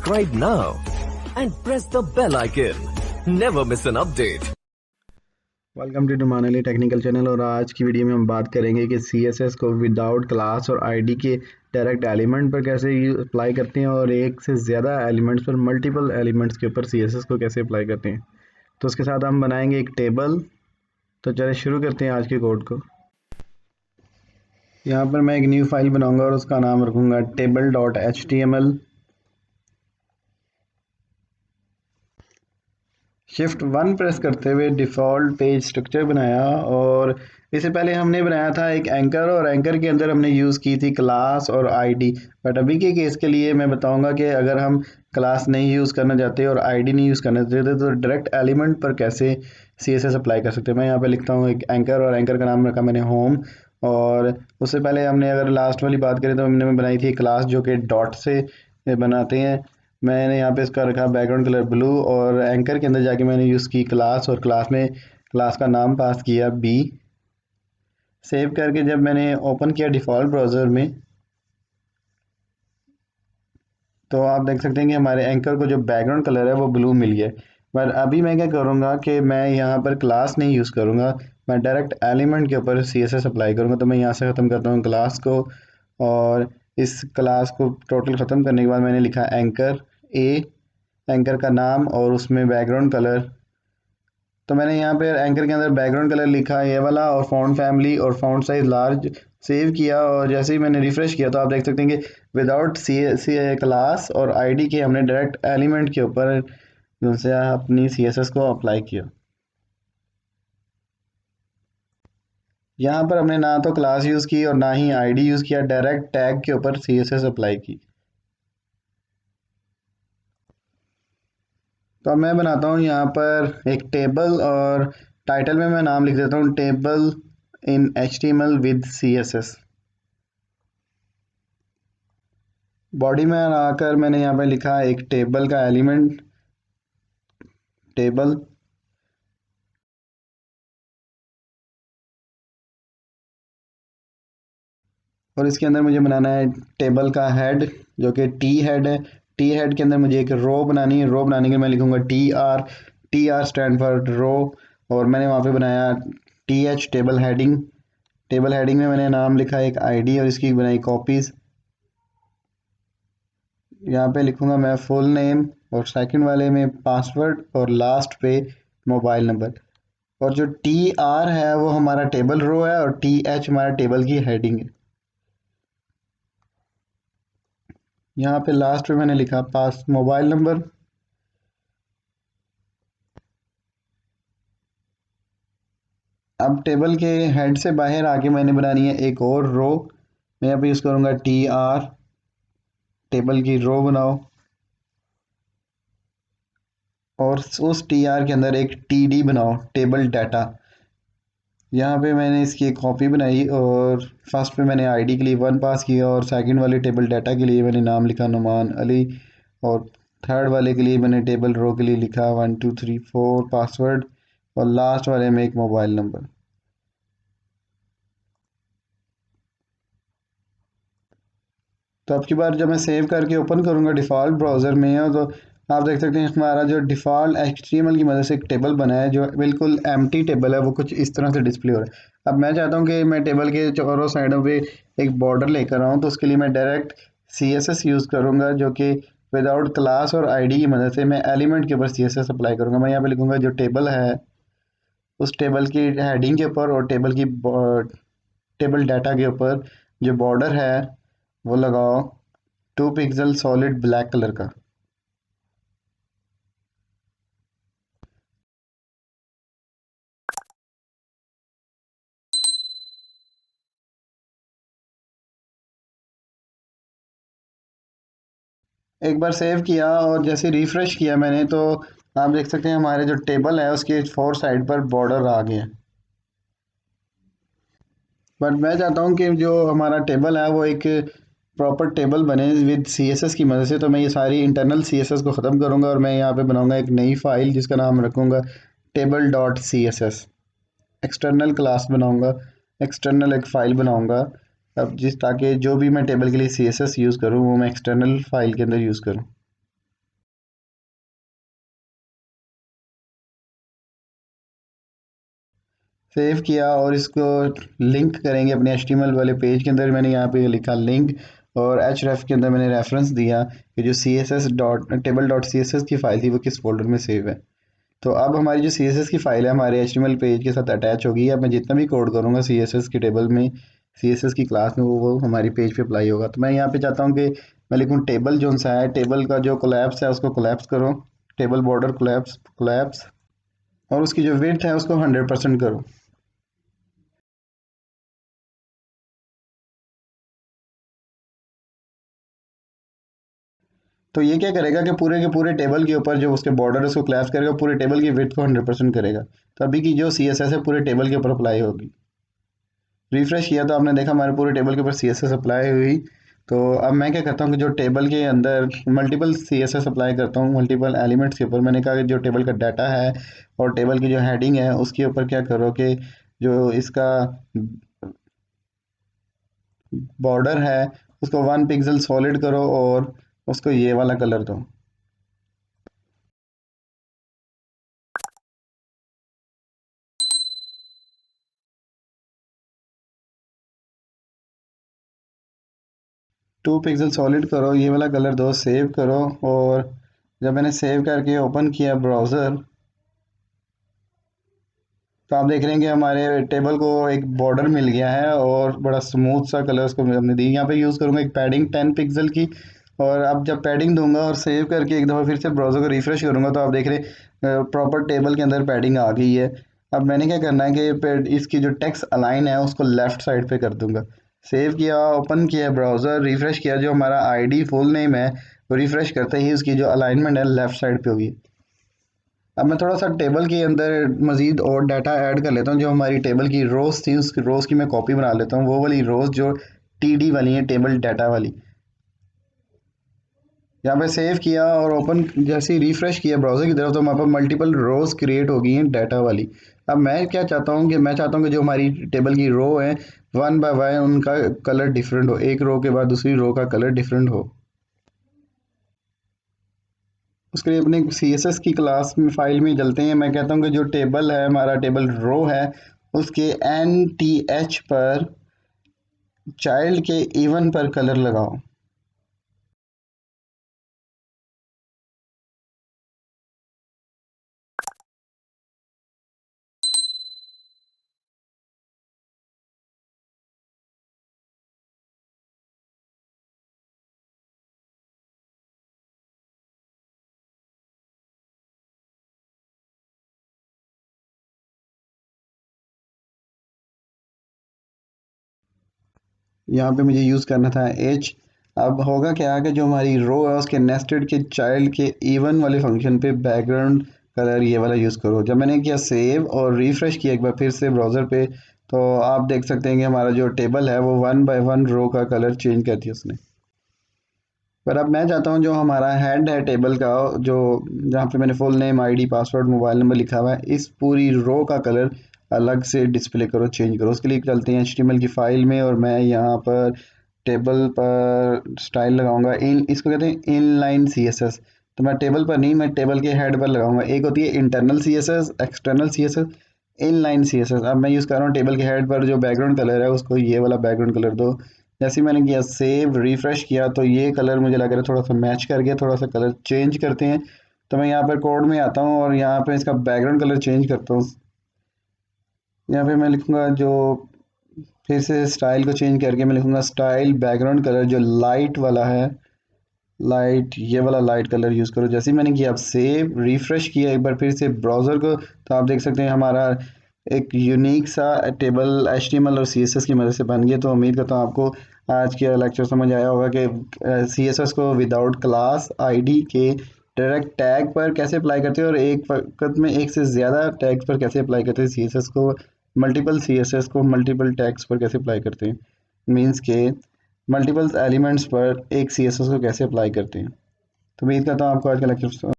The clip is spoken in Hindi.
subscribe now and press the bell icon. Never miss an update. Welcome to डुमानली टेक्निकल चैनल। और आज की वीडियो में हम बात करेंगे कि CSS को विदाउट क्लास और आईडी के डायरेक्ट एलिमेंट पर कैसे अप्लाई करते हैं और एक से ज़्यादा एलिमेंट्स पर मल्टीपल एलिमेंट्स के ऊपर CSS को कैसे अप्लाई करते हैं। तो उसके साथ हम बनाएंगे एक टेबल। तो चलिए शुरू करते हैं आज के कोड को। यहाँ पर मैं एक न्यू फाइल बनाऊंगा और उसका नाम रखूँगा table.html। शिफ्ट 1 प्रेस करते हुए डिफ़ॉल्ट पेज स्ट्रक्चर बनाया। और इससे पहले हमने बनाया था एक एंकर, और एंकर के अंदर हमने यूज़ की थी क्लास और आईडी। बट अभी के केस के लिए मैं बताऊंगा कि अगर हम क्लास नहीं यूज़ करना चाहते और आईडी नहीं यूज़ करना चाहते तो डायरेक्ट एलिमेंट पर कैसे CSS अप्लाई कर सकते हैं। मैं यहाँ पे लिखता हूँ एक एंकर, और एंकर का नाम रखा मैंने होम। और उससे पहले हमने अगर लास्ट वाली बात करें तो हमने बनाई थी क्लास जो कि डॉट से बनाते हैं। मैंने यहाँ पे इसका रखा बैकग्राउंड कलर ब्लू, और एंकर के अंदर जाके मैंने यूज़ की क्लास, और क्लास में क्लास का नाम पास किया बी। सेव करके जब मैंने ओपन किया डिफ़ॉल्ट ब्राउज़र में तो आप देख सकते हैं कि हमारे एंकर को जो बैकग्राउंड कलर है वो ब्लू मिल गया। पर अभी मैं क्या करूँगा कि मैं यहाँ पर क्लास नहीं यूज़ करूँगा, मैं डायरेक्ट एलिमेंट के ऊपर CSS अप्लाई करूँगा। तो मैं यहाँ से ख़त्म करता हूँ क्लास को, और इस क्लास को टोटल ख़त्म करने के बाद मैंने लिखा एंकर ए, एंकर का नाम और उसमें बैकग्राउंड कलर। तो मैंने यहाँ पे एंकर के अंदर बैकग्राउंड कलर लिखा ये वाला, और फ़ॉन्ट फैमिली और फ़ॉन्ट साइज लार्ज सेव किया। और जैसे ही मैंने रिफ़्रेश किया तो आप देख सकते हैं कि विदाउट सी क्लास और आईडी के हमने डायरेक्ट एलिमेंट के ऊपर से अपनी CSS को अप्लाई किया। यहाँ पर हमने ना तो क्लास यूज़ की और ना ही आईडी यूज़ किया, डायरेक्ट टैग के ऊपर CSS अप्लाई की। तो अब मैं बनाता हूँ यहाँ पर एक टेबल, और टाइटल में मैं नाम लिख देता हूँ table in HTML with CSS। Body में आकर मैंने यहाँ पे लिखा एक टेबल का एलिमेंट टेबल, और इसके अंदर मुझे बनाना है टेबल का हेड जो कि टी हेड है। टी हेड के अंदर मुझे एक रो बनानी है। रो बनाने के लिए मैं लिखूँगा TR। TR स्टैंड फॉर रो। और मैंने वहाँ पे बनाया TH table heading. Table heading में मैंने नाम लिखा एक आईडी, और इसकी बनाई कॉपीज़। यहाँ पे लिखूँगा मैं फुल नेम, और सेकंड वाले में पासवर्ड, और लास्ट पे मोबाइल नंबर। और जो TR है वो हमारा टेबल रो है, और TH हमारा टेबल की हेडिंग है। यहाँ पे लास्ट में मैंने लिखा पास मोबाइल नंबर। अब टेबल के हेड से बाहर आके मैंने बनानी है एक और रो। मैं यहाँ पे यूज़ करूँगा TR टेबल की रो बनाओ, और उस TR के अंदर एक TD बनाओ टेबल डाटा। यहाँ पे मैंने इसकी एक कॉपी बनाई, और फर्स्ट पे मैंने आईडी के लिए 1 पास किया, और सेकंड वाले टेबल डाटा के लिए मैंने नाम लिखा नुमान अली, और थर्ड वाले के लिए मैंने टेबल रो के लिए लिखा 1 2 3 4 पासवर्ड, और लास्ट वाले में एक मोबाइल नंबर। तो अब की बार जब मैं सेव करके ओपन करूँगा डिफ़ॉल्ट ब्राउज़र में है, तो आप देख सकते हैं हमारा जो डिफ़ॉल्ट HTML की मदद से एक टेबल बना है जो बिल्कुल एम्प्टी टेबल है, वो कुछ इस तरह से डिस्प्ले हो रहा है। अब मैं चाहता हूँ कि मैं टेबल के चारों साइडों पे एक बॉर्डर लेकर आऊँ, तो उसके लिए मैं डायरेक्ट CSS यूज़ करूँगा जो कि विदाउट क्लास और आईडी की मदद से मैं एलिमेंट के ऊपर CSS अप्लाई करूँगा। मैं यहाँ पे लिखूँगा जो टेबल है उस टेबल की हेडिंग के ऊपर और टेबल डाटा के ऊपर जो बॉर्डर है वो लगाओ 2 पिक्सल सॉलिड ब्लैक कलर का। एक बार सेव किया और जैसे रिफ्रेश किया मैंने, तो आप देख सकते हैं हमारे जो टेबल है उसके 4 साइड पर बॉर्डर आ गए हैं। बट मैं चाहता हूँ कि जो हमारा टेबल है वो एक प्रॉपर टेबल बने विद CSS की मदद से। तो मैं ये सारी इंटरनल CSS को ख़त्म करूँगा, और मैं यहाँ पे बनाऊँगा एक नई फाइल जिसका नाम रखूँगा table.css। एक्सटर्नल क्लास बनाऊँगा, एक्सटर्नल एक फ़ाइल बनाऊँगा। अब ताकि जो भी मैं टेबल के लिए CSS यूज़ करूँ वो मैं एक्सटर्नल फाइल के अंदर यूज़ करूँ। सेव किया और इसको लिंक करेंगे अपने HTML वाले पेज के अंदर। मैंने यहाँ पे लिखा लिंक और href के अंदर मैंने रेफरेंस दिया कि जो css dot table dot c s s की फ़ाइल थी वो किस फोल्डर में सेव है। तो अब हमारी जो CSS की फ़ाइल है हमारे HTML पेज के साथ अटैच होगी। अब मैं जितना भी कोड करूँगा CSS की टेबल में, CSS की क्लास में, वो हमारी पेज पे अप्लाई होगा। तो मैं यहाँ पे चाहता हूँ कि मैं लिखूँ टेबल जो सा है, टेबल का जो कोलैप्स है उसको कोलैप्स करो, टेबल बॉर्डर कोलैप्स कोलैप्स, और उसकी जो विड्थ है उसको 100% करो। तो ये क्या करेगा कि पूरे के पूरे टेबल के ऊपर जो उसके बॉर्डर है उसको कोलैप्स करेगा, पूरे टेबल की विड्थ को 100% करेगा। तो अभी की जो CSS है पूरे टेबल के ऊपर अप्लाई होगी। रिफ्रेश किया तो आपने देखा हमारे पूरे टेबल के ऊपर CSS अप्लाई हुई। तो अब मैं क्या करता हूँ कि जो टेबल के अंदर मल्टीपल CSS अप्लाई करता हूँ मल्टीपल एलिमेंट्स के ऊपर। मैंने कहा कि जो टेबल का डाटा है और टेबल की जो हेडिंग है उसके ऊपर क्या करो कि जो इसका बॉर्डर है उसको 1 पिक्सल सॉलिड करो और उसको ये वाला कलर दो। 2 पिक्सल सॉलिड करो, ये वाला कलर दो, सेव करो। और जब मैंने सेव करके ओपन किया ब्राउज़र, तो आप देख रहे हैं कि हमारे टेबल को एक बॉर्डर मिल गया है और बड़ा स्मूथ सा कलर उसको हमने दी। यहाँ पे यूज़ करूँगा एक पैडिंग 10 पिक्सल की। और अब जब पैडिंग दूंगा और सेव करके एक दफ़ा फिर से ब्राउज़र को रिफ़्रेश करूँगा तो आप देख रहे हैं प्रॉपर टेबल के अंदर पैडिंग आ गई है। अब मैंने क्या करना है कि इसकी जो टेक्स्ट अलाइन है उसको लेफ़्ट साइड पे कर दूंगा। सेव किया, ओपन किया ब्राउज़र, रिफ़्रेश किया, जो हमारा आईडी फुल नेम है वो रिफ़्रेश करते ही उसकी जो अलाइनमेंट है लेफ़्ट साइड पे होगी। अब मैं थोड़ा सा टेबल के अंदर मज़ीद और डाटा ऐड कर लेता हूँ। जो हमारी टेबल की रोज़ थी उस रोज़ की मैं कॉपी बना लेता हूँ, वो वाली रोज़ जो TD वाली है, टेबल डाटा वाली। यहाँ पे सेव किया और ओपन जैसे ही रिफ्रेश किया ब्राउज़र की तरफ तो हमारे पास मल्टीपल रोज़ क्रिएट हो गई हैं डाटा वाली। अब मैं क्या चाहता हूँ कि मैं चाहता हूँ कि जो हमारी टेबल की रो है 1 बाय 1 उनका कलर डिफरेंट हो, एक रो के बाद दूसरी रो का कलर डिफरेंट हो। उसके लिए अपने CSS की क्लास में फाइल में चलते हैं। मैं कहता हूँ कि जो टेबल है हमारा टेबल रो है उसके NTH पर चाइल्ड के इवन पर कलर लगाओ। यहाँ पे मुझे यूज़ करना था H। अब होगा क्या कि जो हमारी रो है उसके नेस्टेड के चाइल्ड के इवन वाले फंक्शन पे बैकग्राउंड कलर ये वाला यूज़ करो। जब मैंने किया सेव और रिफ़्रेश किया एक बार फिर से ब्राउज़र पे, तो आप देख सकते हैं कि हमारा जो टेबल है वो 1 बाय 1 रो का कलर चेंज कर दिया उसने। पर अब मैं चाहता हूँ जो हमारा हेड है टेबल का, जो जहाँ पे मैंने full name, ID, password, mobile number लिखा हुआ है, इस पूरी रो का कलर अलग से डिस्प्ले करो, चेंज करो। उसके लिए चलते हैं HTML की फ़ाइल में और मैं यहाँ पर टेबल पर स्टाइल लगाऊंगा। इन इसको कहते हैं इनलाइन CSS। तो मैं टेबल पर नहीं, मैं टेबल के हेड पर लगाऊंगा। एक होती है internal CSS, external CSS, inline CSS। अब मैं यूज़ कर रहा हूँ टेबल के हेड पर जो बैकग्राउंड कलर है उसको ये वाला बैकग्राउंड कलर दो। जैसे ही मैंने किया सेव रिफ्रेश किया तो ये कलर मुझे लग रहा है थोड़ा सा मैच कर गया। थोड़ा सा कलर चेंज करते हैं। तो मैं यहाँ पर कोड में आता हूँ और यहाँ पे इसका बैकग्राउंड कलर चेंज करता हूँ। यहाँ पे मैं लिखूँगा जो फिर से स्टाइल को चेंज करके मैं लिखूँगा स्टाइल बैकग्राउंड कलर जो लाइट वाला है, लाइट, ये वाला लाइट कलर यूज़ करो। जैसे ही मैंने किया अब सेव रिफ्रेश किया एक बार फिर से ब्राउज़र को, तो आप देख सकते हैं हमारा एक यूनिक सा टेबल HTML और CSS की मदद से बन गया। तो उम्मीद करता हूँ आपको आज का लेक्चर समझ आया होगा कि CSS को विदाउट क्लास आईडी के डायरेक्ट टैग पर कैसे अप्लाई करते हैं और एक वक्त में एक से ज़्यादा टैग्स पर कैसे अप्लाई करते हैं। CSS को मल्टीपल CSS को मल्टीपल टैग्स पर कैसे अप्लाई करते हैं, मीन्स के मल्टीपल एलिमेंट्स पर एक CSS को कैसे अप्लाई करते हैं। तो उम्मीद करता हूँ आपको आज का लेक्चर